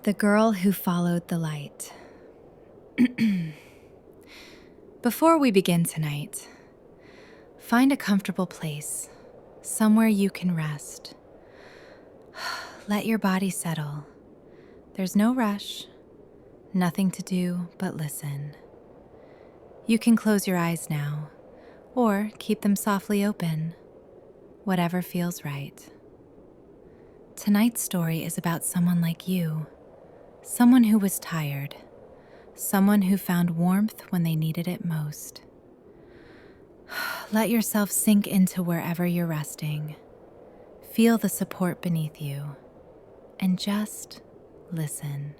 The Girl Who Followed the Light. Before we begin tonight, find a comfortable place, somewhere you can rest. Let your body settle. There's no rush, nothing to do but listen. You can close your eyes now, or keep them softly open, whatever feels right. Tonight's story is about someone like you, someone who was tired, someone who found warmth when they needed it most. Let yourself sink into wherever you're resting. Feel the support beneath you, and just listen.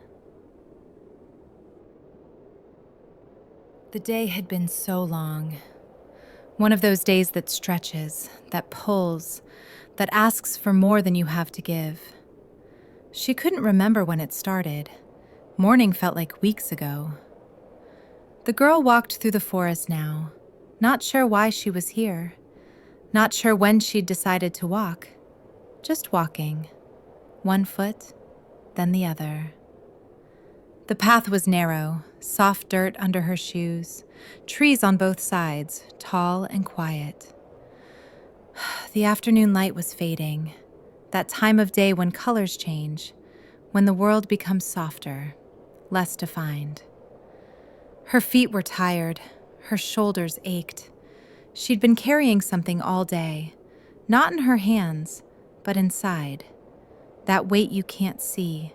The day had been so long. One of those days that stretches, that pulls, that asks for more than you have to give. She couldn't remember when it started. Morning felt like weeks ago. The girl walked through the forest now, not sure why she was here, not sure when she'd decided to walk, just walking, one foot, then the other. The path was narrow, soft dirt under her shoes, trees on both sides, tall and quiet. The afternoon light was fading, that time of day when colors change, when the world becomes softer, less defined. Her feet were tired, her shoulders ached. She'd been carrying something all day, not in her hands, but inside. That weight you can't see,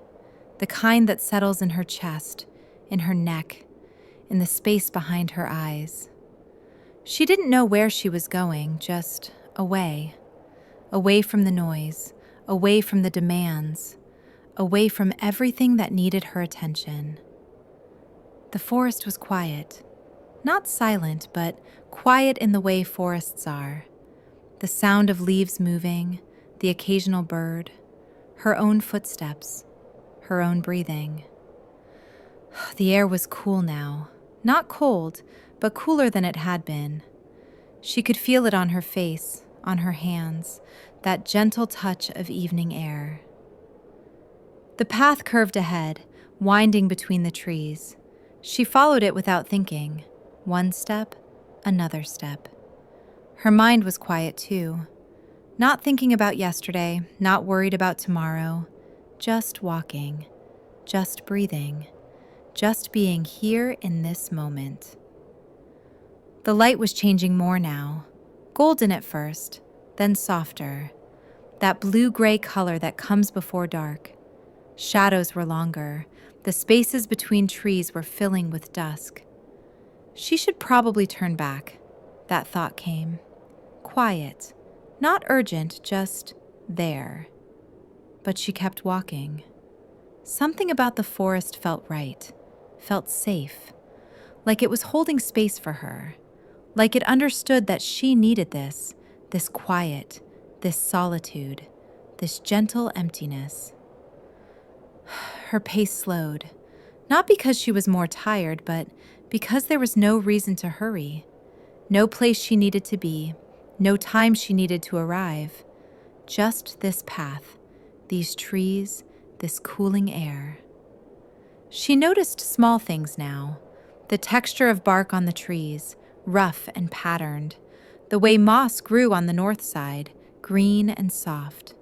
the kind that settles in her chest, in her neck, in the space behind her eyes. She didn't know where she was going, just away. Away from the noise, away from the demands, away from everything that needed her attention. The forest was quiet. Not silent, but quiet in the way forests are. The sound of leaves moving, the occasional bird, her own footsteps, her own breathing. The air was cool now. Not cold, but cooler than it had been. She could feel it on her face, on her hands, that gentle touch of evening air. The path curved ahead, winding between the trees. She followed it without thinking. One step, another step. Her mind was quiet too. Not thinking about yesterday, not worried about tomorrow. Just walking, just breathing, just being here in this moment. The light was changing more now. Golden at first, then softer. That blue-gray color that comes before dark. Shadows were longer. The spaces between trees were filling with dusk. She should probably turn back, that thought came. Quiet, not urgent, just there. But she kept walking. Something about the forest felt right, felt safe, like it was holding space for her, like it understood that she needed this quiet, this solitude, this gentle emptiness. Her pace slowed, not because she was more tired, but because there was no reason to hurry, no place she needed to be, no time she needed to arrive, just this path, these trees, this cooling air. She noticed small things now, the texture of bark on the trees, rough and patterned, the way moss grew on the north side, green and soft.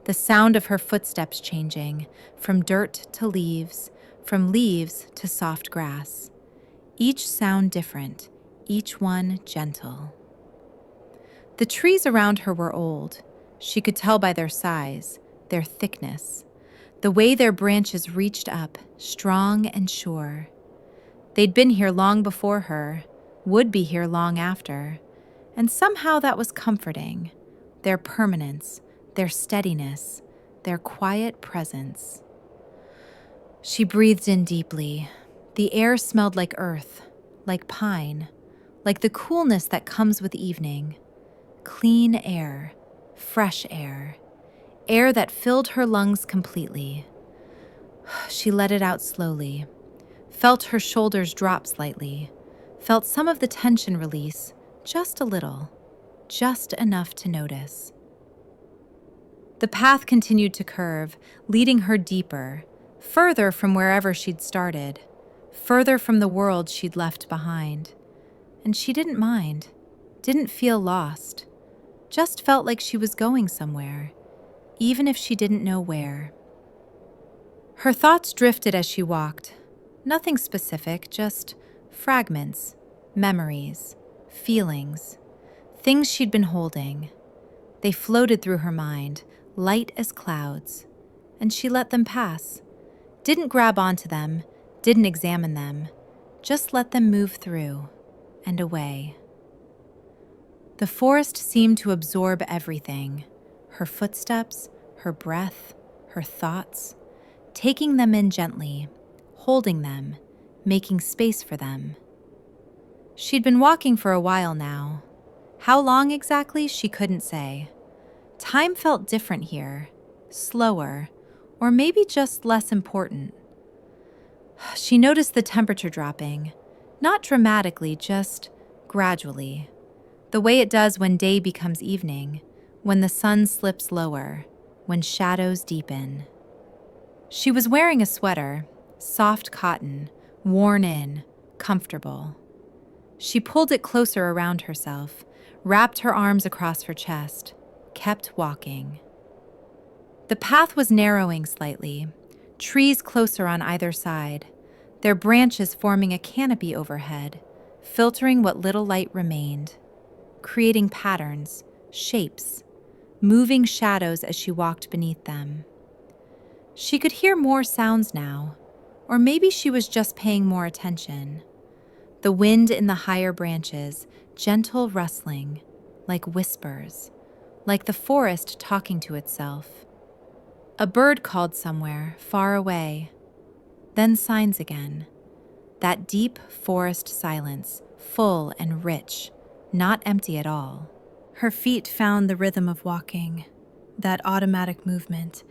The sound of her footsteps changing, from dirt to leaves, from leaves to soft grass. Each sound different, each one gentle. The trees around her were old. She could tell by their size, their thickness, the way their branches reached up, strong and sure. They'd been here long before her, would be here long after, and somehow that was comforting. Their permanence, their steadiness, their quiet presence. She breathed in deeply. The air smelled like earth, like pine, like the coolness that comes with evening. Clean air, fresh air, air that filled her lungs completely. She let it out slowly, felt her shoulders drop slightly, felt some of the tension release, just a little, just enough to notice. The path continued to curve, leading her deeper, further from wherever she'd started, further from the world she'd left behind. And she didn't mind, didn't feel lost, just felt like she was going somewhere, even if she didn't know where. Her thoughts drifted as she walked. Nothing specific, just fragments, memories, feelings, things she'd been holding. They floated through her mind, light as clouds, and she let them pass. Didn't grab onto them, didn't examine them, just let them move through and away. The forest seemed to absorb everything, her footsteps, her breath, her thoughts, taking them in gently, holding them, making space for them. She'd been walking for a while now. How long exactly, she couldn't say. Time felt different here, slower, or maybe just less important. She noticed the temperature dropping, not dramatically, just gradually, the way it does when day becomes evening, when the sun slips lower, when shadows deepen. She was wearing a sweater, soft cotton, worn in, comfortable. She pulled it closer around herself, wrapped her arms across her chest, kept walking. The path was narrowing slightly, trees closer on either side, their branches forming a canopy overhead, filtering what little light remained, creating patterns, shapes, moving shadows as she walked beneath them. She could hear more sounds now, or maybe she was just paying more attention. The wind in the higher branches, gentle rustling, like whispers, like the forest talking to itself. A bird called somewhere, far away. Then signs again. That deep forest silence, full and rich, not empty at all. Her feet found the rhythm of walking, that automatic movement,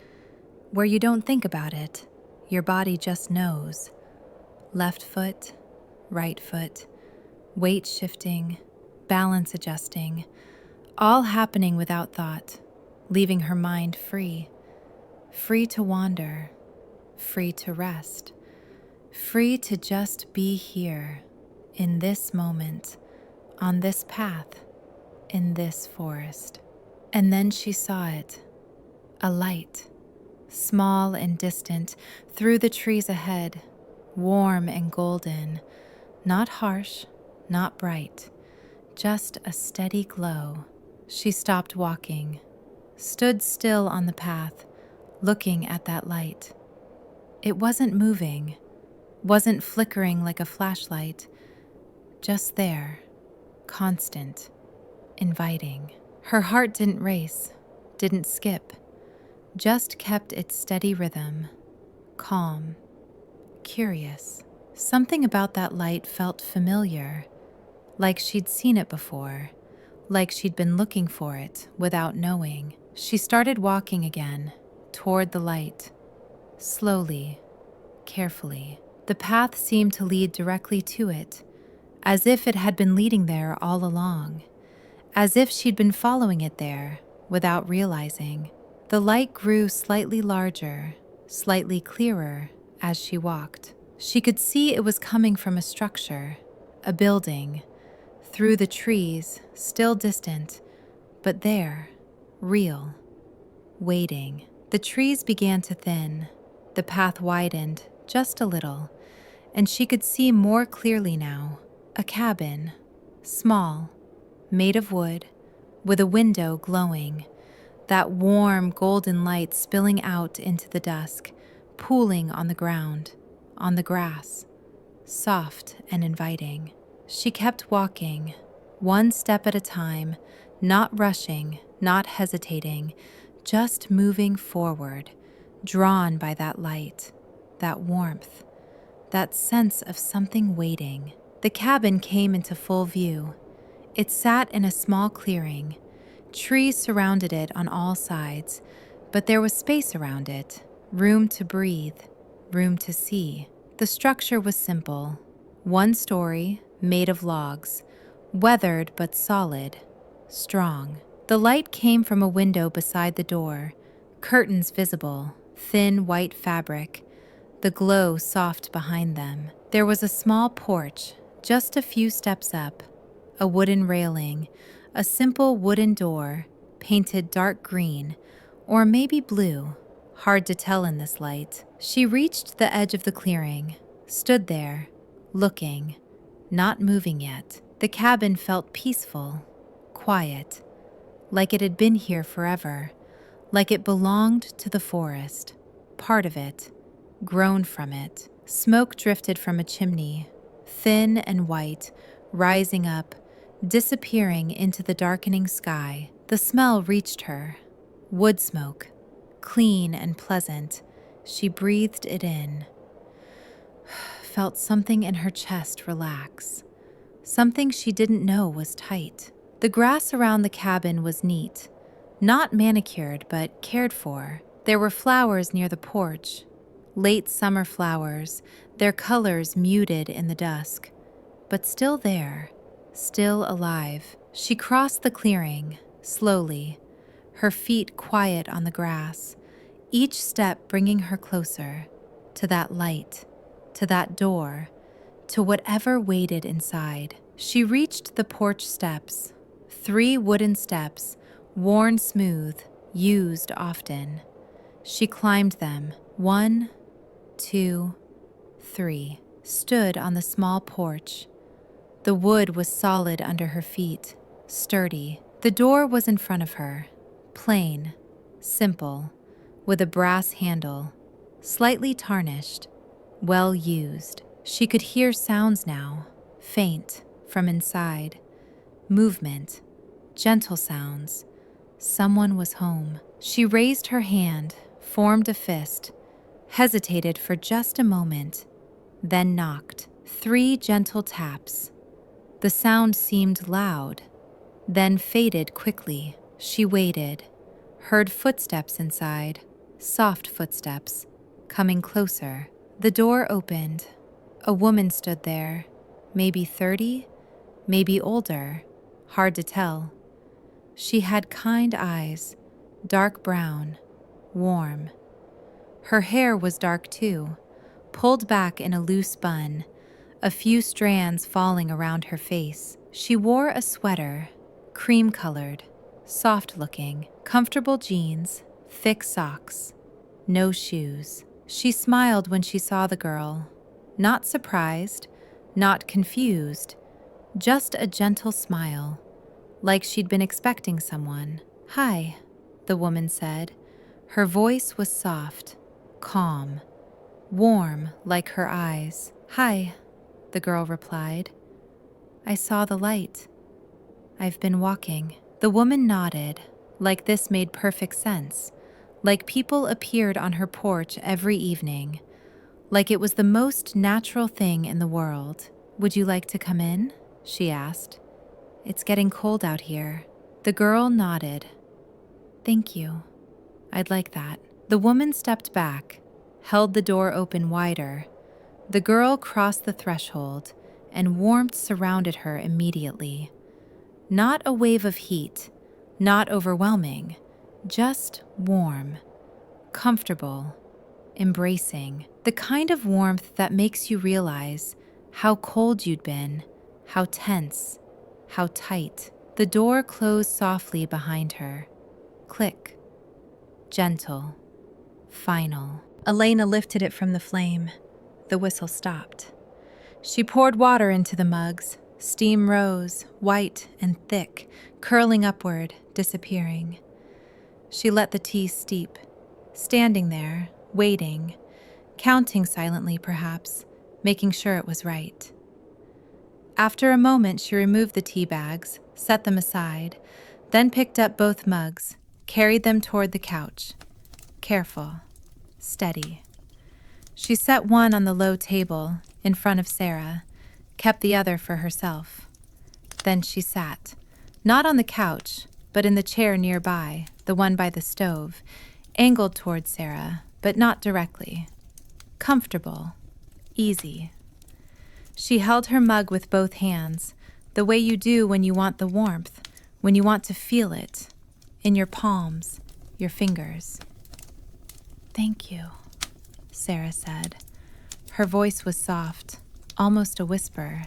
where you don't think about it, your body just knows. Left foot, right foot, weight shifting, balance adjusting, all happening without thought, leaving her mind free. Free to wander, free to rest, free to just be here, in this moment, on this path, in this forest. And then she saw it, a light, small and distant, through the trees ahead, warm and golden, not harsh, not bright, just a steady glow. She stopped walking, stood still on the path, looking at that light. It wasn't moving, wasn't flickering like a flashlight, just there, constant, inviting. Her heart didn't race, didn't skip, just kept its steady rhythm, calm, curious. Something about that light felt familiar, like she'd seen it before, like she'd been looking for it without knowing. She started walking again, toward the light, slowly, carefully. The path seemed to lead directly to it, as if it had been leading there all along, as if she'd been following it there without realizing. The light grew slightly larger, slightly clearer as she walked. She could see it was coming from a structure, a building, through the trees, still distant, but there, real, waiting. The trees began to thin, the path widened just a little, and she could see more clearly now. A cabin, small, made of wood, with a window glowing, that warm golden light spilling out into the dusk, pooling on the ground, on the grass, soft and inviting. She kept walking, one step at a time, not rushing, not hesitating, just moving forward, drawn by that light, that warmth, that sense of something waiting. The cabin came into full view. It sat in a small clearing. Trees surrounded it on all sides, but there was space around it, room to breathe, room to see. The structure was simple. One story, made of logs, weathered but solid, strong. The light came from a window beside the door, curtains visible, thin white fabric, the glow soft behind them. There was a small porch, just a few steps up, a wooden railing, a simple wooden door, painted dark green, or maybe blue, hard to tell in this light. She reached the edge of the clearing, stood there, looking, not moving yet. The cabin felt peaceful, quiet, like it had been here forever, like it belonged to the forest, part of it, grown from it. Smoke drifted from a chimney, thin and white, rising up, disappearing into the darkening sky. The smell reached her. Wood smoke, clean and pleasant. She breathed it in. Felt something in her chest relax. Something she didn't know was tight. The grass around the cabin was neat. Not manicured, but cared for. There were flowers near the porch. Late summer flowers, their colors muted in the dusk. But still there, still alive. She crossed the clearing, slowly, her feet quiet on the grass, each step bringing her closer to that light, to that door, to whatever waited inside. She reached the porch steps, 3 wooden steps, worn smooth, used often. She climbed them, 1, 2, 3, stood on the small porch. The wood was solid under her feet, sturdy. The door was in front of her, plain, simple, with a brass handle, slightly tarnished, well used. She could hear sounds now, faint, from inside. Movement, gentle sounds. Someone was home. She raised her hand, formed a fist, hesitated for just a moment, then knocked. 3 gentle taps. The sound seemed loud, then faded quickly. She waited, heard footsteps inside, soft footsteps, coming closer. The door opened. A woman stood there, maybe 30, maybe older, hard to tell. She had kind eyes, dark brown, warm. Her hair was dark too, pulled back in a loose bun, a few strands falling around her face. She wore a sweater, cream-colored, soft-looking, comfortable jeans, thick socks, no shoes. She smiled when she saw the girl, not surprised, not confused, just a gentle smile, like she'd been expecting someone. "Hi," the woman said. Her voice was soft, calm, warm like her eyes. "Hi," the girl replied. "I saw the light. I've been walking." The woman nodded, like this made perfect sense, like people appeared on her porch every evening, like it was the most natural thing in the world. "Would you like to come in?" she asked. "It's getting cold out here." The girl nodded. "Thank you. I'd like that." The woman stepped back, held the door open wider. The girl crossed the threshold, and warmth surrounded her immediately. Not a wave of heat, not overwhelming, just warm, comfortable, embracing. The kind of warmth that makes you realize how cold you'd been, how tense, how tight. The door closed softly behind her. Click. Gentle. Final. Elena lifted it from the flame. The whistle stopped. She poured water into the mugs. Steam rose, white and thick, curling upward, disappearing. She let the tea steep, standing there, waiting, counting silently perhaps, making sure it was right. After a moment, she removed the tea bags, set them aside, then picked up both mugs, carried them toward the couch. Careful, steady. She set one on the low table, in front of Sarah, kept the other for herself. Then she sat, not on the couch, but in the chair nearby, the one by the stove, angled toward Sarah, but not directly. Comfortable, easy. She held her mug with both hands, the way you do when you want the warmth, when you want to feel it, in your palms, your fingers. "Thank you," Sarah said, Her voice was soft, almost a whisper.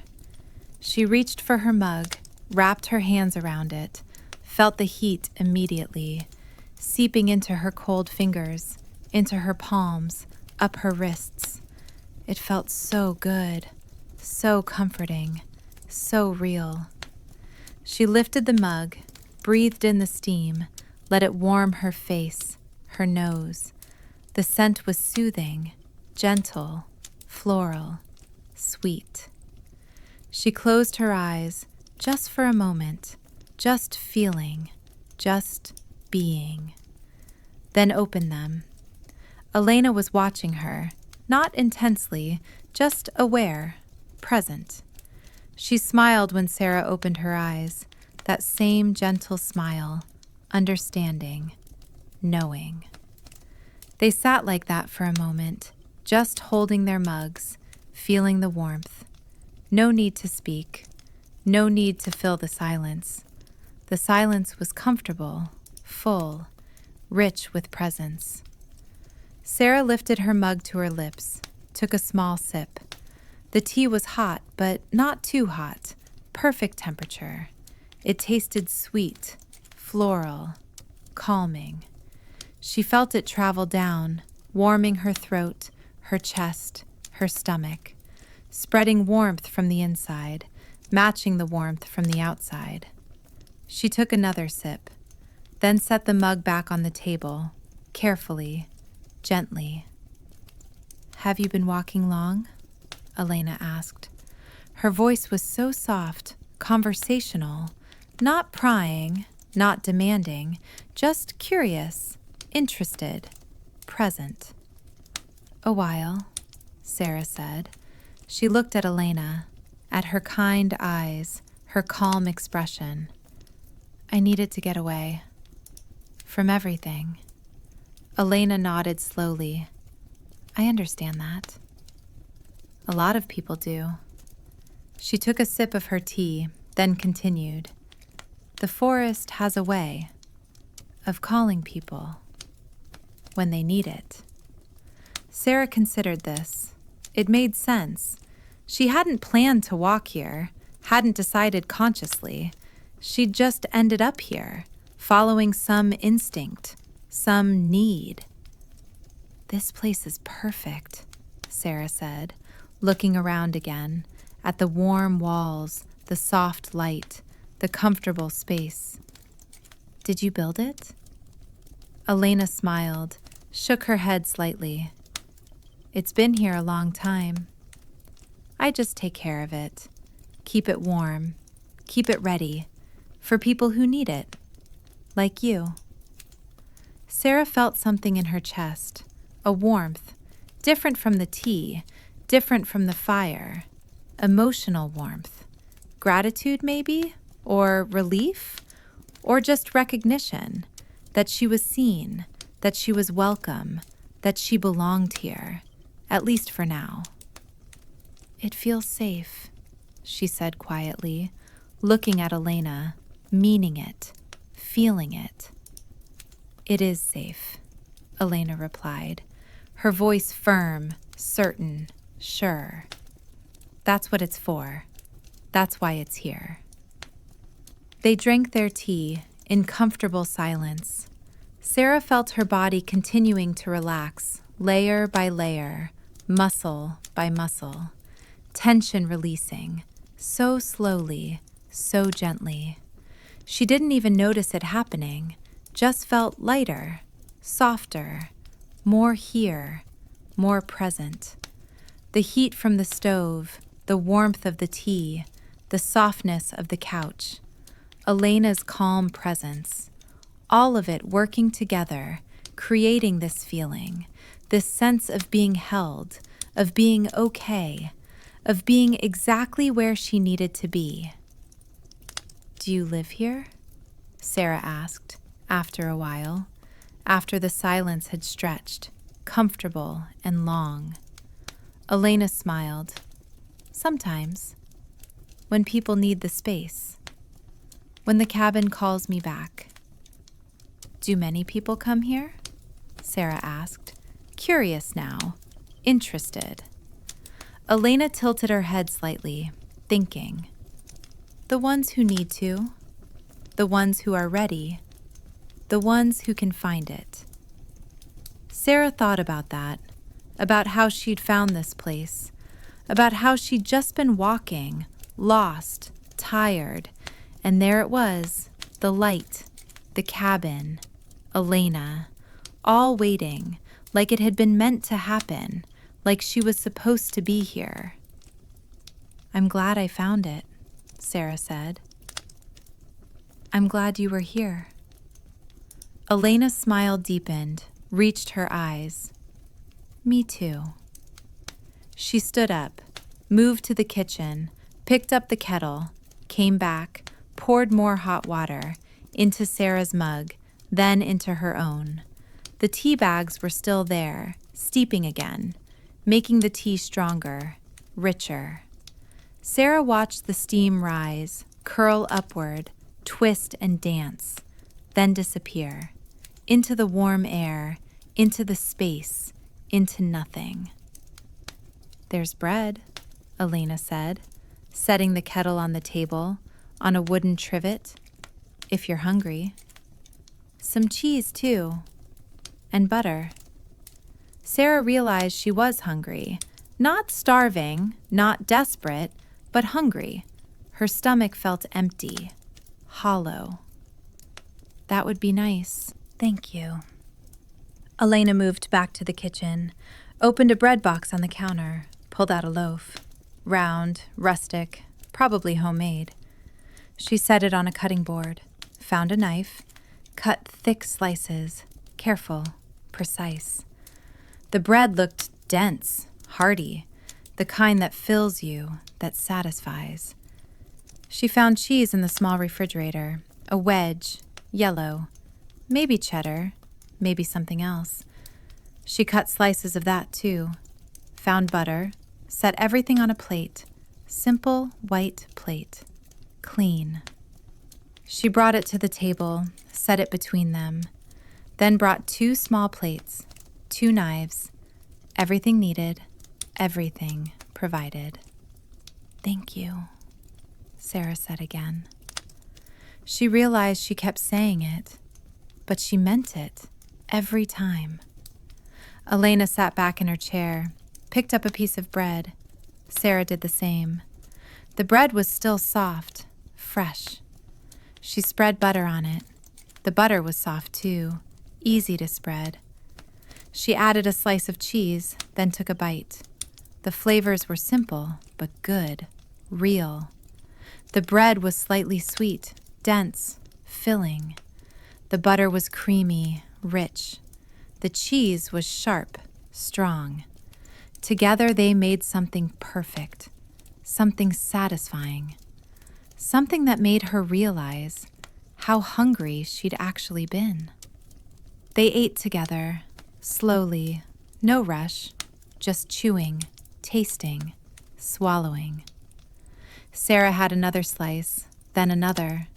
She reached for her mug, wrapped her hands around it, felt the heat immediately, seeping into her cold fingers, into her palms, up her wrists. It felt so good, so comforting, so real. She lifted the mug, breathed in the steam, let it warm her face, her nose. The scent was soothing, gentle, floral, sweet. She closed her eyes just for a moment, just feeling, just being. Then opened them. Elena was watching her, not intensely, just aware, present. She smiled when Sarah opened her eyes, that same gentle smile, understanding, knowing. They sat like that for a moment, just holding their mugs, feeling the warmth. No need to speak, no need to fill the silence. The silence was comfortable, full, rich with presence. Sarah lifted her mug to her lips, took a small sip. The tea was hot, but not too hot, perfect temperature. It tasted sweet, floral, calming. She felt it travel down, warming her throat, her chest, her stomach, spreading warmth from the inside, matching the warmth from the outside. She took another sip, then set the mug back on the table, carefully, gently. "Have you been walking long?" Elena asked. Her voice was so soft, conversational, not prying, not demanding, just curious, interested, present. "A while," Sarah said. She looked at Elena, at her kind eyes, her calm expression. "I needed to get away. From everything." Elena nodded slowly. "I understand that. A lot of people do." She took a sip of her tea, then continued. "The forest has a way of calling people when they need it." Sarah considered this. It made sense. She hadn't planned to walk here, hadn't decided consciously. She'd just ended up here, following some instinct, some need. "This place is perfect," Sarah said, looking around again, at the warm walls, the soft light, the comfortable space. "Did you build it?" Elena smiled, shook her head slightly. "It's been here a long time. I just take care of it, keep it warm, keep it ready, for people who need it, like you." Sarah felt something in her chest, a warmth, different from the tea, different from the fire, emotional warmth. Gratitude, maybe? Or relief? Or just recognition that she was seen, that she was welcome, that she belonged here, at least for now. "It feels safe," she said quietly, looking at Elena, meaning it, feeling it. "It is safe," Elena replied, her voice firm, certain, sure. "That's what it's for. That's why it's here." They drank their tea in comfortable silence. Sarah felt her body continuing to relax, layer by layer, muscle by muscle, tension releasing, so slowly, so gently. She didn't even notice it happening, just felt lighter, softer, more here, more present. The heat from the stove, the warmth of the tea, the softness of the couch, Elena's calm presence, all of it working together, creating this feeling, this sense of being held, of being okay, of being exactly where she needed to be. "Do you live here?" Sarah asked, after a while, after the silence had stretched, comfortable and long. Elena smiled. "Sometimes, when people need the space, when the cabin calls me back." "Do many people come here?" Sarah asked, curious now, interested. Elena tilted her head slightly, thinking. The ones who need to, the ones who are ready, the ones who can find it. Sarah thought about that, about how she'd found this place, about how she'd just been walking, lost, tired, and there it was, the light, the cabin, Elena, all waiting, like it had been meant to happen, like she was supposed to be here. I'm glad I found it, Sarah said. I'm glad you were here. Elena's smile deepened, reached her eyes. Me too. She stood up, moved to the kitchen, picked up the kettle, came back, poured more hot water into Sarah's mug, then into her own. The tea bags were still there, steeping again, making the tea stronger, richer. Sarah watched the steam rise, curl upward, twist and dance, then disappear, into the warm air, into the space, into nothing. There's bread, Elena said, setting the kettle on the table, on a wooden trivet, if you're hungry. Some cheese, too, and butter. Sarah realized she was hungry, not starving, not desperate, but hungry. Her stomach felt empty, hollow. That would be nice. Thank you. Elena moved back to the kitchen, opened a bread box on the counter, pulled out a loaf. Round, rustic, probably homemade. She set it on a cutting board, found a knife, cut thick slices, careful, precise. The bread looked dense, hearty, the kind that fills you, that satisfies. She found cheese in the small refrigerator, a wedge, yellow, maybe cheddar, maybe something else. She cut slices of that too, found butter, set everything on a plate, simple white plate, clean. She brought it to the table, set it between them, then brought 2 small plates, 2 knives, everything needed, everything provided. Thank you, Sarah said again. She realized she kept saying it, but she meant it every time. Elena sat back in her chair, picked up a piece of bread. Sarah did the same. The bread was still soft, fresh. She spread butter on it. The butter was soft too, easy to spread. She added a slice of cheese, then took a bite. The flavors were simple, but good, real. The bread was slightly sweet, dense, filling. The butter was creamy, rich. The cheese was sharp, strong. Together they made something perfect, something satisfying, something that made her realize how hungry she'd actually been. They ate together, slowly, no rush, just chewing, tasting, swallowing. Sarah had another slice, then another,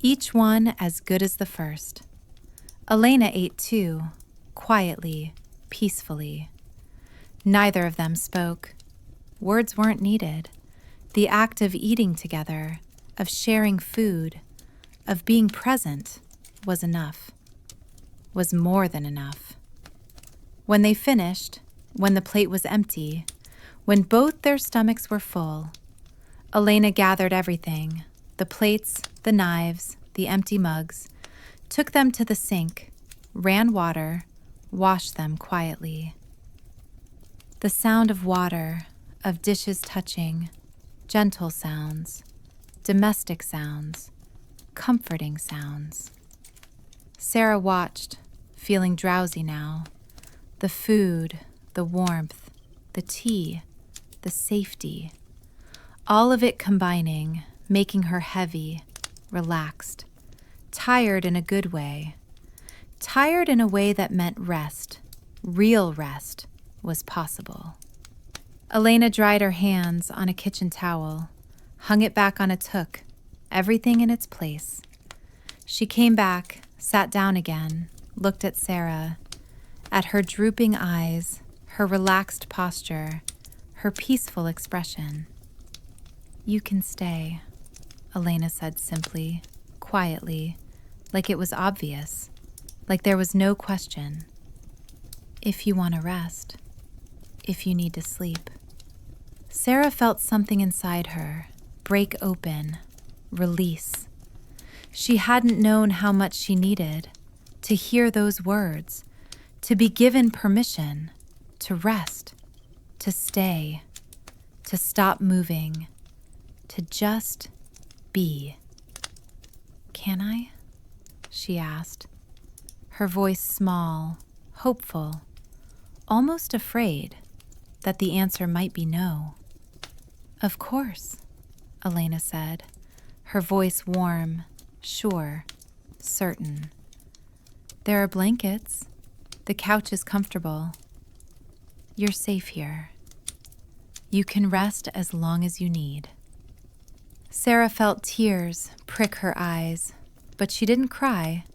each one as good as the first. Elena ate too, quietly, peacefully. Neither of them spoke. Words weren't needed. The act of eating together, of sharing food, of being present was enough, was more than enough. When they finished, when the plate was empty, when both their stomachs were full, Elena gathered everything, the plates, the knives, the empty mugs, took them to the sink, ran water, washed them quietly. The sound of water, of dishes touching, gentle sounds, domestic sounds, comforting sounds. Sarah watched, feeling drowsy now. The food, the warmth, the tea, the safety, all of it combining, making her heavy, relaxed, tired in a good way. Tired in a way that meant rest, real rest, was possible. Elena dried her hands on a kitchen towel, hung it back on its hook, everything in its place. She came back, sat down again, looked at Sarah, at her drooping eyes, her relaxed posture, her peaceful expression. "You can stay," Elena said simply, quietly, like it was obvious, like there was no question. "If you want to rest, if you need to sleep." Sarah felt something inside her break open, release. She hadn't known how much she needed to hear those words, to be given permission to rest, to stay, to stop moving, to just be. "Can I?" she asked, her voice small, hopeful, almost afraid that the answer might be no. "Of course," Elena said, her voice warm, sure, certain. "There are blankets. The couch is comfortable. You're safe here. You can rest as long as you need." Sarah felt tears prick her eyes, but she didn't cry,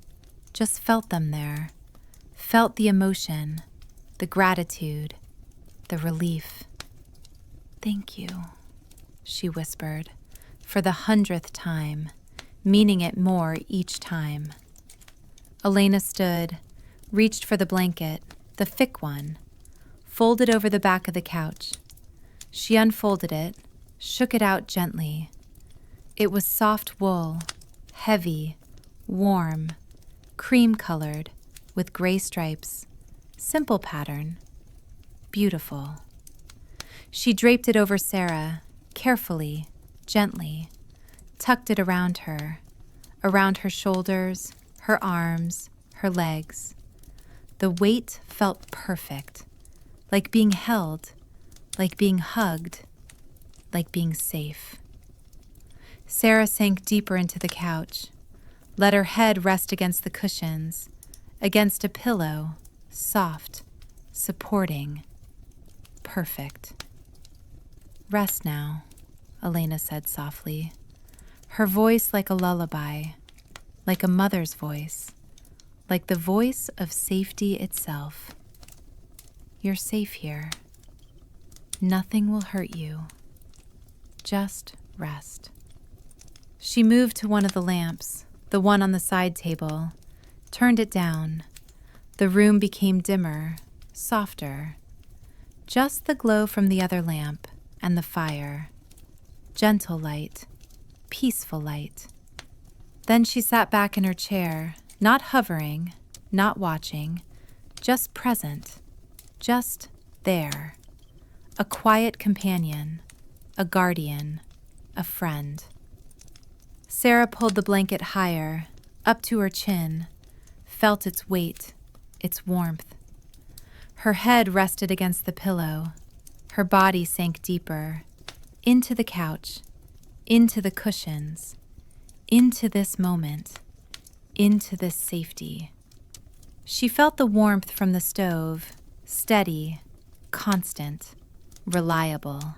just felt them there, felt the emotion, the gratitude, the relief. "Thank you," she whispered, for the 100th time, meaning it more each time. Elena stood, reached for the blanket, the thick one, folded over the back of the couch. She unfolded it, shook it out gently. It was soft wool, heavy, warm, cream-colored, with gray stripes, simple pattern, beautiful. She draped it over Sarah, carefully, gently, tucked it around her shoulders, her arms, her legs. The weight felt perfect, like being held, like being hugged, like being safe. Sarah sank deeper into the couch, let her head rest against the cushions, against a pillow, soft, supporting, perfect. "Rest now," Elena said softly, her voice like a lullaby, like a mother's voice, like the voice of safety itself. "You're safe here. Nothing will hurt you. Just rest." She moved to one of the lamps, the one on the side table, turned it down. The room became dimmer, softer. Just the glow from the other lamp and the fire. Gentle light, peaceful light. Then she sat back in her chair, not hovering, not watching, just present, just there. A quiet companion, a guardian, a friend. Sarah pulled the blanket higher, up to her chin, felt its weight, its warmth. Her head rested against the pillow. Her body sank deeper, into the couch, into the cushions, into this moment, into this safety. She felt the warmth from the stove, steady, constant, reliable.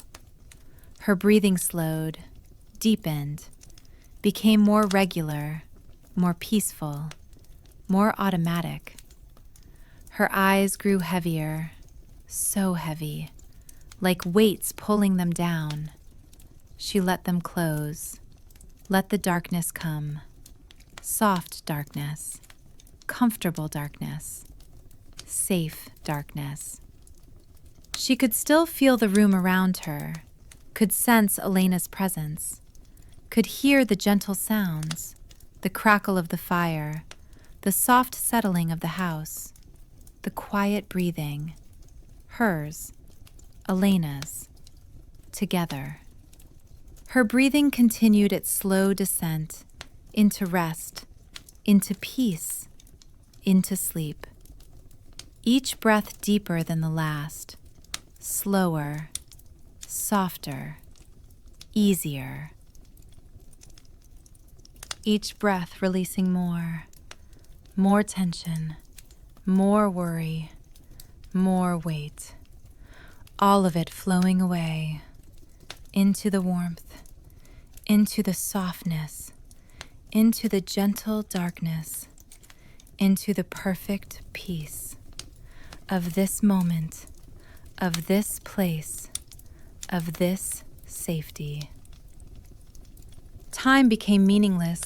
Her breathing slowed, deepened, became more regular, more peaceful, more automatic. Her eyes grew heavier, so heavy, like weights pulling them down. She let them close, let the darkness come, soft darkness, comfortable darkness, safe darkness. She could still feel the room around her, could sense Elena's presence, could hear the gentle sounds, the crackle of the fire, the soft settling of the house, the quiet breathing, hers, Elena's, together. Her breathing continued its slow descent into rest, into peace, into sleep. Each breath deeper than the last, slower, softer, easier. Each breath releasing more tension, more worry, more weight. All of it flowing away into the warmth, into the softness, into the gentle darkness, into the perfect peace of this moment, of this place, of this safety. Time became meaningless.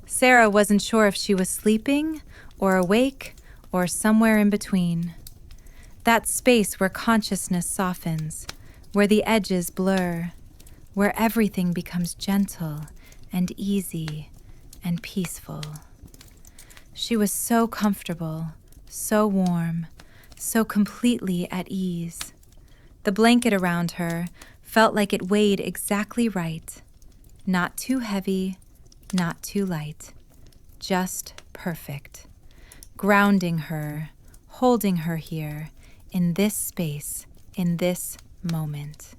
Sarah wasn't sure if she was sleeping or awake or somewhere in between. That space where consciousness softens, where the edges blur, where everything becomes gentle and easy and peaceful. She was so comfortable, so warm, so completely at ease. The blanket around her felt like it weighed exactly right. Not too heavy, not too light. Just perfect. Grounding her, holding her here, in this space, in this moment.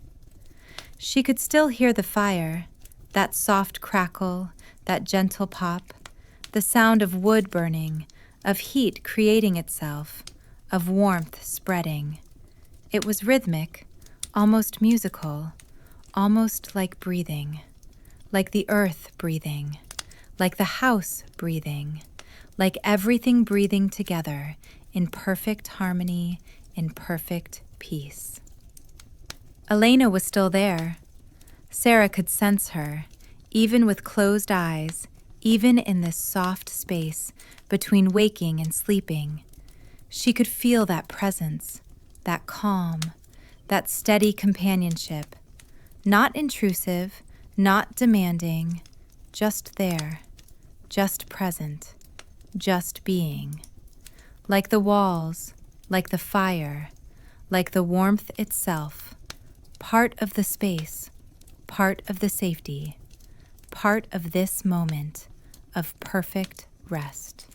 She could still hear the fire, that soft crackle, that gentle pop, the sound of wood burning, of heat creating itself, of warmth spreading. It was rhythmic, almost musical, almost like breathing, like the earth breathing, like the house breathing, like everything breathing together in perfect harmony, in perfect peace. Elena was still there. Sarah could sense her, even with closed eyes, even in this soft space between waking and sleeping. She could feel that presence, that calm, that steady companionship, not intrusive, not demanding, just there, just present, just being. Like the walls, like the fire, like the warmth itself, part of the space, part of the safety, part of this moment of perfect rest.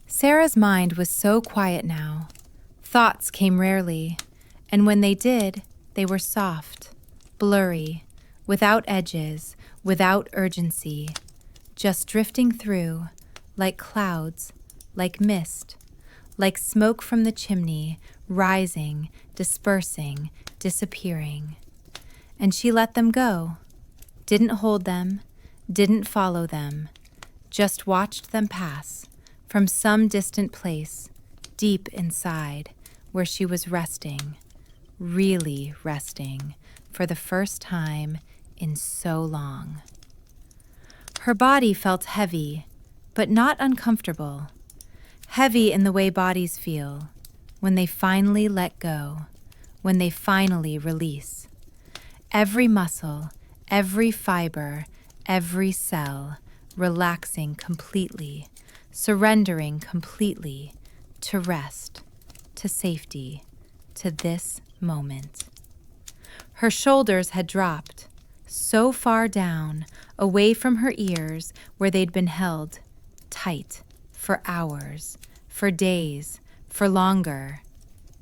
Sarah's mind was so quiet now. Thoughts came rarely, and when they did, they were soft, blurry, without edges, without urgency, just drifting through, like clouds, like mist, like smoke from the chimney, rising, dispersing, disappearing. And she let them go, didn't hold them, didn't follow them, just watched them pass from some distant place, deep inside, where she was resting, really resting, for the first time in so long. Her body felt heavy, but not uncomfortable. Heavy in the way bodies feel when they finally let go, when they finally release. Every muscle, every fiber, every cell, relaxing completely, surrendering completely to rest, to safety, to this moment. Her shoulders had dropped, so far down, away from her ears where they'd been held, tight, for hours, for days, for longer.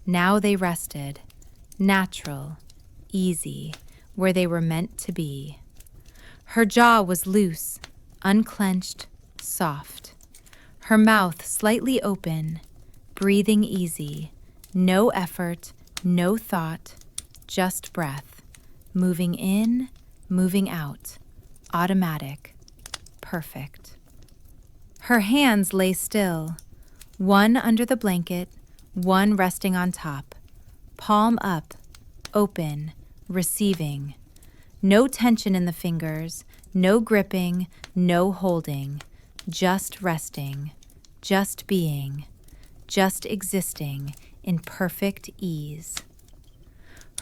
Now they rested, natural, easy, where they were meant to be. Her jaw was loose, unclenched, soft. Her mouth slightly open, breathing easy, no effort, no thought, just breath, moving in, moving out, automatic, perfect. Her hands lay still, one under the blanket, one resting on top, palm up, open, receiving. No tension in the fingers, no gripping, no holding, just resting, just being, just existing in perfect ease.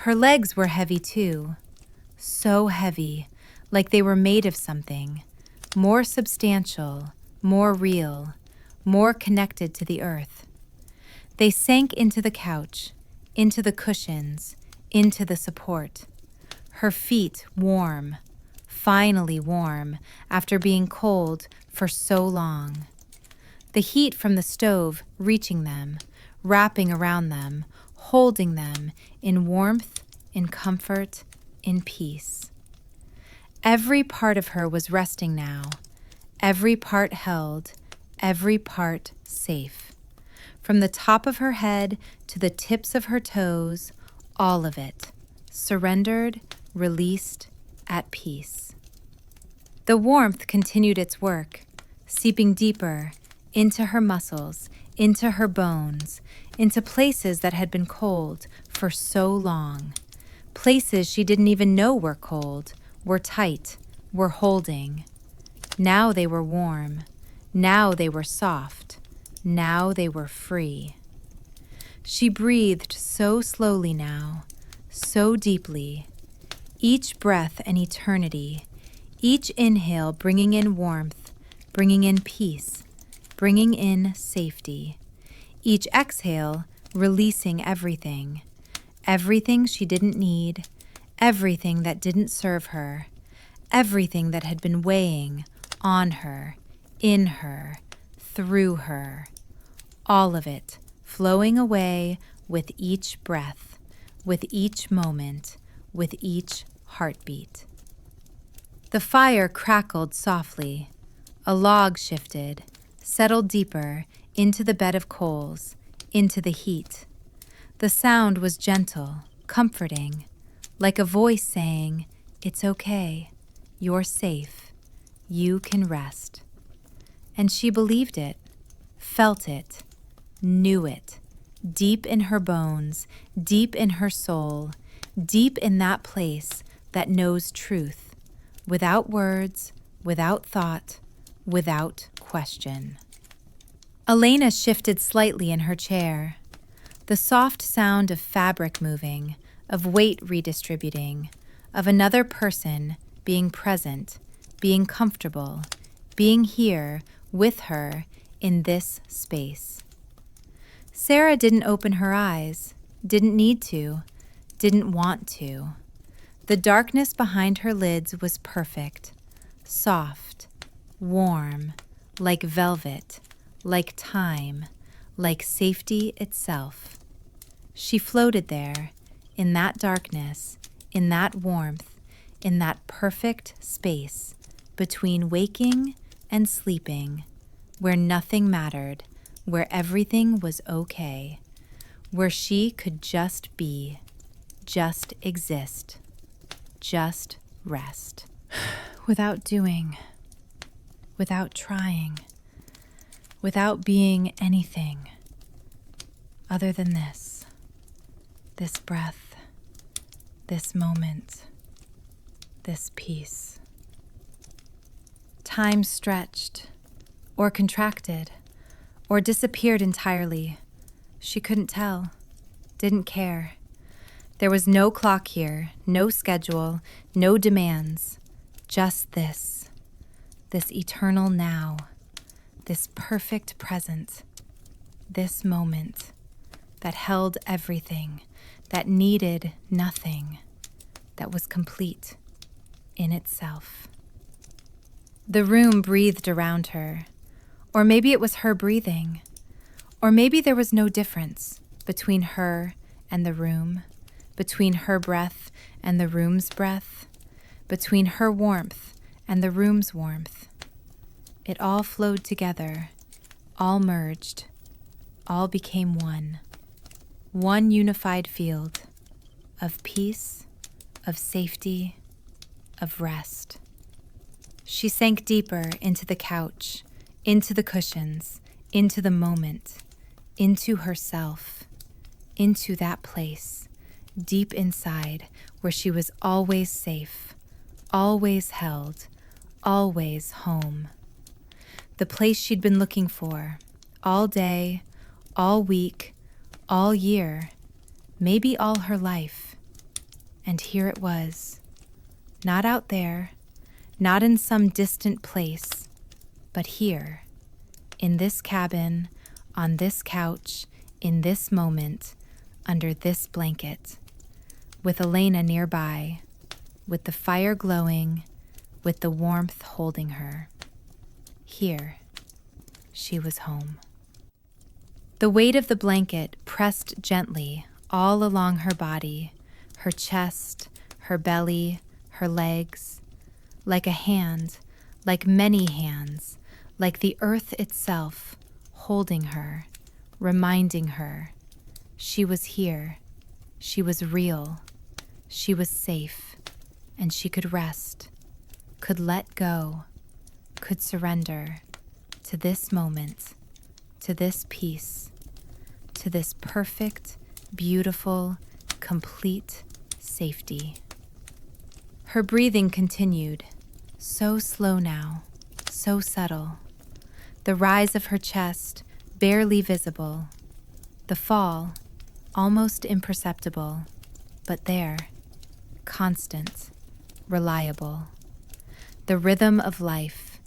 Her legs were heavy too, so heavy, like they were made of something, more substantial, more real, more connected to the earth. They sank into the couch, into the cushions, into the support. Her feet warm, finally warm, after being cold for so long. The heat from the stove reaching them, wrapping around them, holding them in warmth, in comfort, in peace. Every part of her was resting now, every part held, every part safe. From the top of her head to the tips of her toes, all of it, surrendered, released, at peace. The warmth continued its work, seeping deeper into her muscles, into her bones, into places that had been cold for so long, Places she didn't even know were cold, were tight, were holding. Now they were warm. Now they were soft. Now they were free. She breathed so slowly now, so deeply, each breath an eternity, each inhale bringing in warmth, bringing in peace, bringing in safety. Each exhale releasing everything, everything she didn't need, everything that didn't serve her, everything that had been weighing on her, in her, through her. All of it flowing away with each breath, with each moment, with each heartbeat. The fire crackled softly. A log shifted, settled deeper into the bed of coals, into the heat. The sound was gentle, comforting, like a voice saying, "It's okay, you're safe, you can rest." And she believed it, felt it, knew it, deep in her bones, deep in her soul, deep in that place that knows truth, without words, without thought, without question. Elena shifted slightly in her chair. The soft sound of fabric moving, of weight redistributing, of another person being present, being comfortable, being here with her in this space. Sarah didn't open her eyes, didn't need to, didn't want to. The darkness behind her lids was perfect, soft, warm, like velvet, like time, like safety itself. She floated there, in that darkness, in that warmth, in that perfect space between waking and sleeping, where nothing mattered, where everything was okay, where she could just be, just exist, just rest, without doing, without trying, without being anything other than this breath, this moment, this peace. Time stretched, or contracted, or disappeared entirely. She couldn't tell, didn't care. There was no clock here, no schedule, no demands, just this eternal now, this perfect present, this moment that held everything, that needed nothing, that was complete in itself. The room breathed around her, or maybe it was her breathing, or maybe there was no difference between her and the room, between her breath and the room's breath, between her warmth and the room's warmth. It all flowed together, all merged, all became one unified field of peace, of safety, of rest. She sank deeper into the couch, into the cushions, into the moment, into herself, into that place, deep inside where she was always safe, always held, always home. The place she'd been looking for, all day, all week, all year, maybe all her life. And here it was, not out there, not in some distant place, but here, in this cabin, on this couch, in this moment, under this blanket, with Elena nearby, with the fire glowing, with the warmth holding her. Here, she was home. The weight of the blanket pressed gently all along her body, her chest, her belly, her legs, like a hand, like many hands, like the earth itself, holding her, reminding her. She was here, she was real, she was safe, and she could rest, could let go, could surrender to this moment, to this peace, to this perfect, beautiful, complete safety. safety. Her breathing continued, so slow now, so subtle. The rise of her chest, barely visible. The fall, almost imperceptible, but there, constant, reliable. The rhythm of life,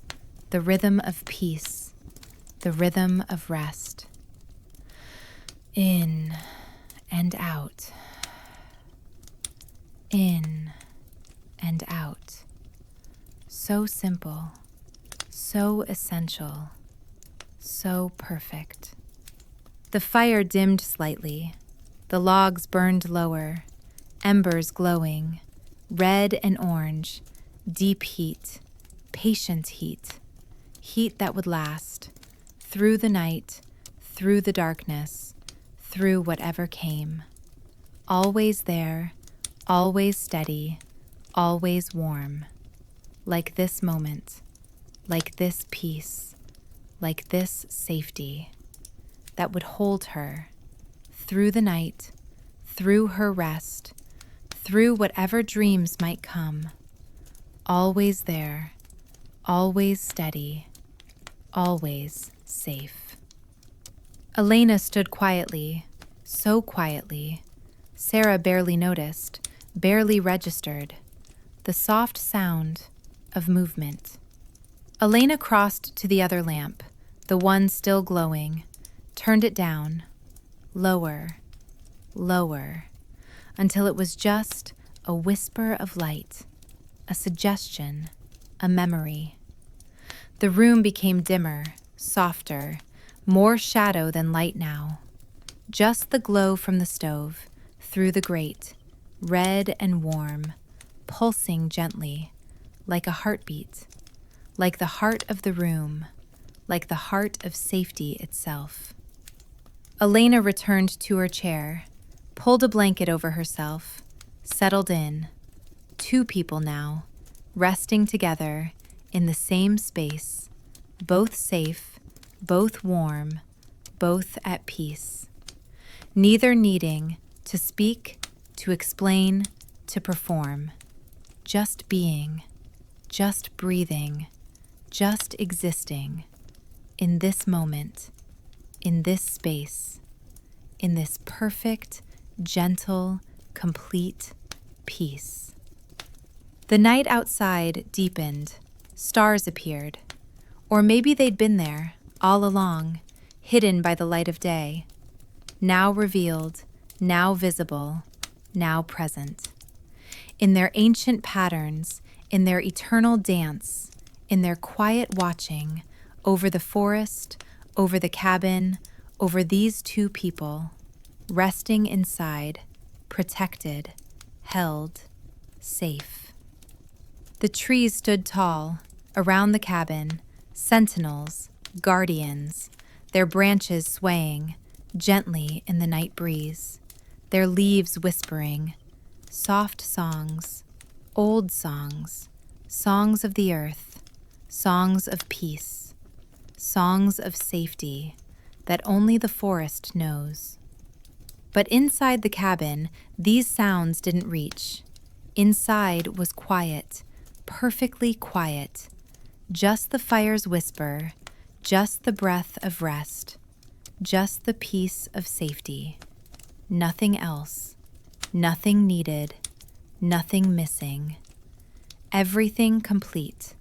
the rhythm of peace, the rhythm of rest. In and out. In and out. So simple, so essential, so perfect. The fire dimmed slightly. The logs burned lower, embers glowing, red and orange, deep heat, patient heat, heat that would last, through the night, through the darkness, through whatever came. Always there, always steady, always warm. Like this moment, like this peace, like this safety, that would hold her through the night, through her rest, through whatever dreams might come. Always there, always steady, always safe. Elena stood quietly, so quietly. Sarah barely noticed, barely registered, the soft sound of movement. Elena crossed to the other lamp, the one still glowing, turned it down, lower, lower, until it was just a whisper of light, a suggestion, a memory. The room became dimmer, softer, more shadow than light now. Just the glow from the stove, through the grate, red and warm, pulsing gently, like a heartbeat, like the heart of the room, like the heart of safety itself. Elena returned to her chair, pulled a blanket over herself, settled in. Two people now, resting together in the same space, both safe, both warm, both at peace. Neither needing to speak, to explain, to perform. Just being, just breathing, just existing in this moment, in this space, in this perfect, gentle, complete peace. The night outside deepened, stars appeared, or maybe they'd been there all along, hidden by the light of day, now revealed, now visible, now present. In their ancient patterns, in their eternal dance, in their quiet watching over the forest, over the cabin, over these two people, resting inside, protected, held, safe. The trees stood tall, around the cabin, sentinels, guardians, their branches swaying gently in the night breeze, their leaves whispering, soft songs, old songs, songs of the earth, songs of peace, songs of safety that only the forest knows. But inside the cabin, these sounds didn't reach. Inside was quiet, perfectly quiet, just the fire's whisper, just the breath of rest, just the peace of safety. Nothing else, nothing needed, nothing missing. Everything complete,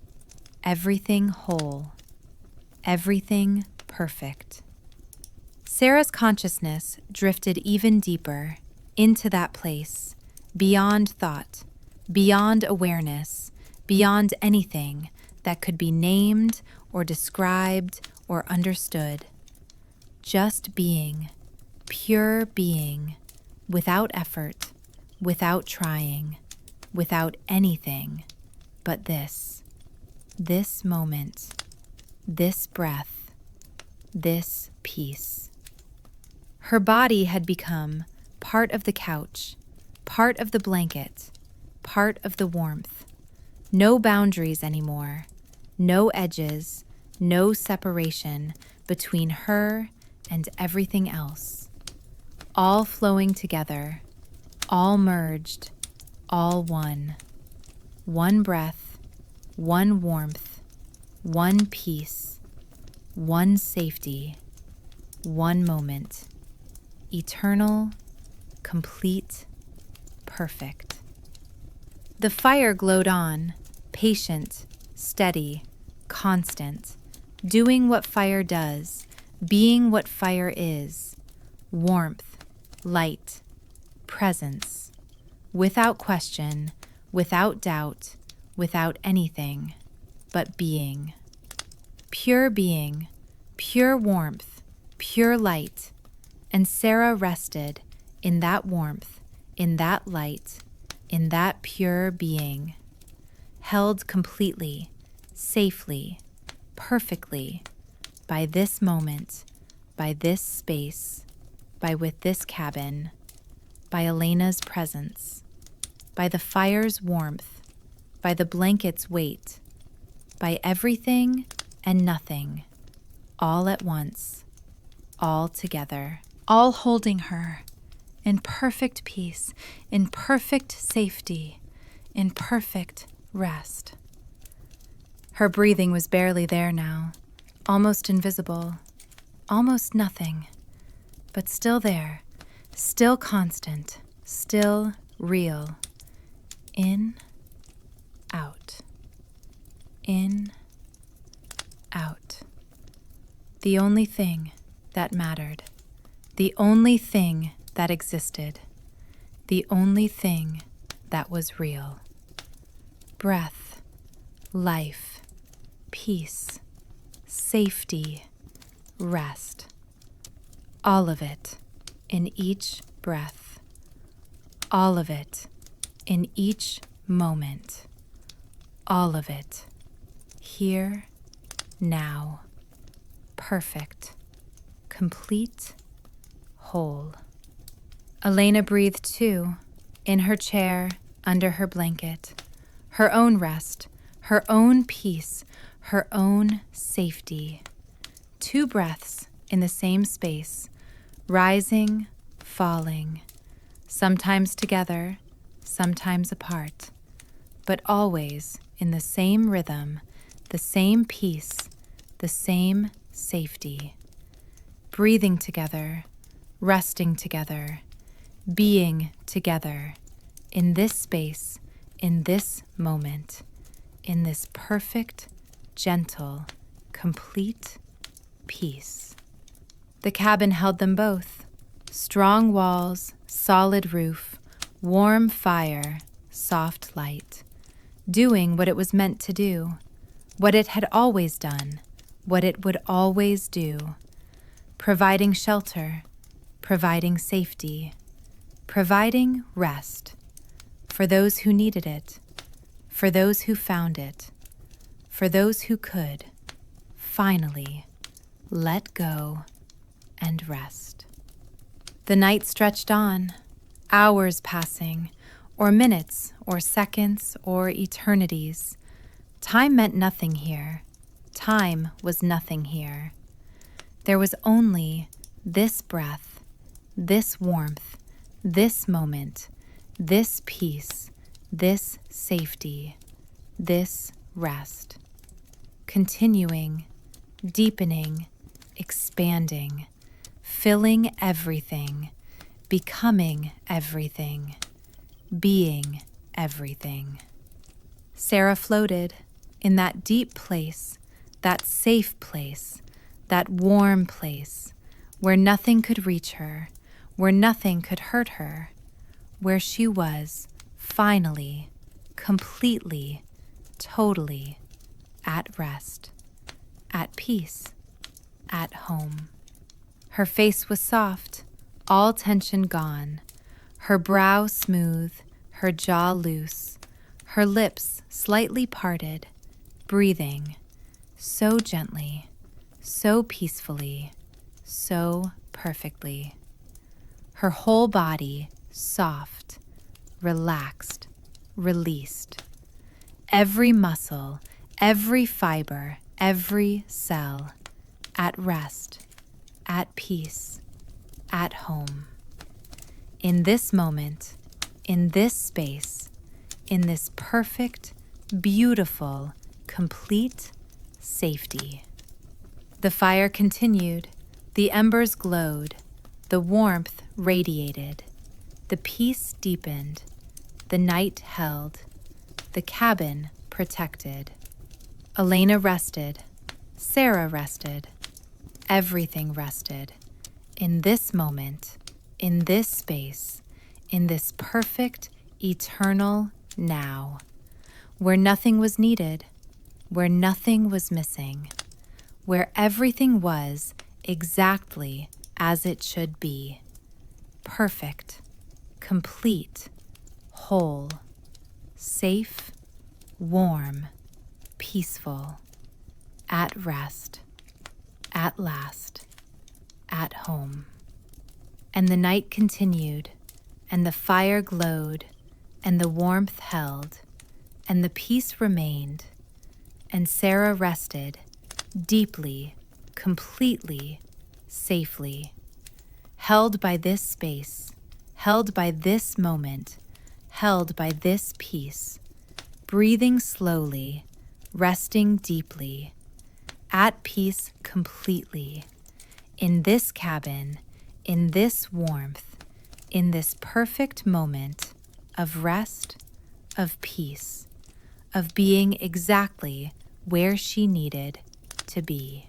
everything whole, everything perfect. Sarah's consciousness drifted even deeper into that place, beyond thought, beyond awareness, beyond anything that could be named or described or understood. Just being, pure being, without effort, without trying, without anything but this moment, this breath, this peace. Her body had become part of the couch, part of the blanket, part of the warmth. No boundaries anymore, no edges, no separation between her and everything else. All flowing together, all merged, all one. One breath, one warmth, one peace, one safety, one moment. Eternal, complete, perfect. The fire glowed on, patient, steady, constant, doing what fire does, being what fire is, warmth, light, presence, without question, without doubt, without anything, but being. Pure being, pure warmth, pure light, and Sarah rested in that warmth, in that light, in that pure being, held completely, safely, perfectly, by this moment, by this space, by with this cabin, by Elena's presence, by the fire's warmth, by the blanket's weight, by everything and nothing, all at once, all together, all holding her, in perfect peace, in perfect safety, in perfect rest. Her breathing was barely there now, almost invisible, almost nothing, but still there, still constant, still real. In, out, in, out. The only thing that mattered, the only thing that existed, the only thing that was real. Breath, life, peace, safety, rest. All of it in each breath. All of it in each moment. All of it here, now. Perfect, complete, whole. Elena breathed too, in her chair, under her blanket. Her own rest, her own peace, her own safety. 2 breaths in the same space, rising, falling, sometimes together, sometimes apart, but always in the same rhythm, the same peace, the same safety. Breathing together, resting together, being together, in this space, in this moment, in this perfect, gentle, complete peace. The cabin held them both. Strong walls, solid roof, warm fire, soft light. Doing what it was meant to do, what it had always done, what it would always do. Providing shelter, providing safety, providing rest for those who needed it, for those who found it, for those who could finally let go and rest. The night stretched on, hours passing, or minutes, or seconds, or eternities. Time meant nothing here. Time was nothing here. There was only this breath, this warmth, this moment, this peace, this safety, this rest. Continuing, deepening, expanding, filling everything, becoming everything, being everything. Sarah floated in that deep place, that safe place, that warm place, where nothing could reach her, where nothing could hurt her, where she was finally, completely, totally at rest, at peace, at home. Her face was soft, all tension gone, her brow smooth, her jaw loose, her lips slightly parted, breathing so gently, so peacefully, so perfectly. Her whole body soft, relaxed, released. Every muscle, every fiber, every cell, at rest, at peace, at home. In this moment, in this space, in this perfect, beautiful, complete safety. The fire continued, the embers glowed, the warmth radiated, the peace deepened, the night held, the cabin protected. Elena rested, Sarah rested, everything rested. In this moment, in this space, in this perfect, eternal now, where nothing was needed, where nothing was missing, where everything was exactly as it should be. Perfect, complete, whole, safe, warm, peaceful, at rest, at last, at home. And the night continued, and the fire glowed, and the warmth held, and the peace remained, and Sarah rested, deeply, completely, safely, held by this space, held by this moment, held by this peace, breathing slowly, resting deeply, at peace completely, in this cabin, in this warmth, in this perfect moment of rest, of peace, of being exactly where she needed to be.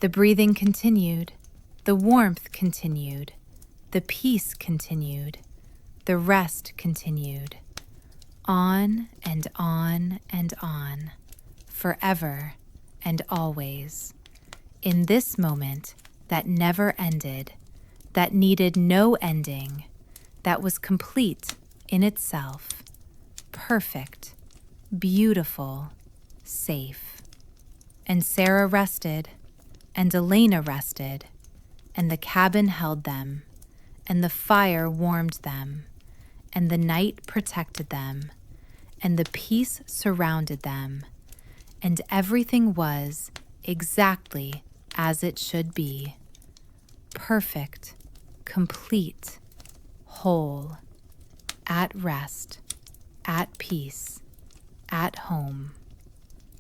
The breathing continued, the warmth continued, the peace continued, the rest continued, on and on and on, forever and always, in this moment that never ended, that needed no ending, that was complete in itself, perfect, beautiful, safe. And Sarah rested, and Elena rested, and the cabin held them, and the fire warmed them, and the night protected them, and the peace surrounded them, and everything was exactly as it should be. Perfect, complete, whole, at rest, at peace, at home,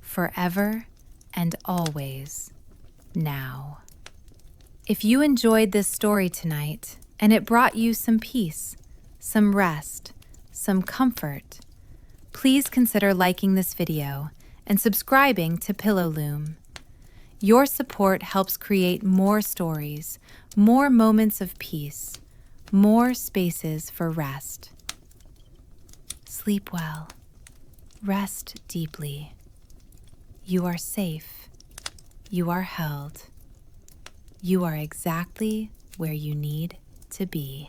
forever and always, now. If you enjoyed this story tonight and it brought you some peace, some rest, some comfort, please consider liking this video and subscribing to Pillow Loom. Your support helps create more stories, more moments of peace, more spaces for rest. Sleep well. Rest deeply. You are safe. You are held. You are exactly where you need to be.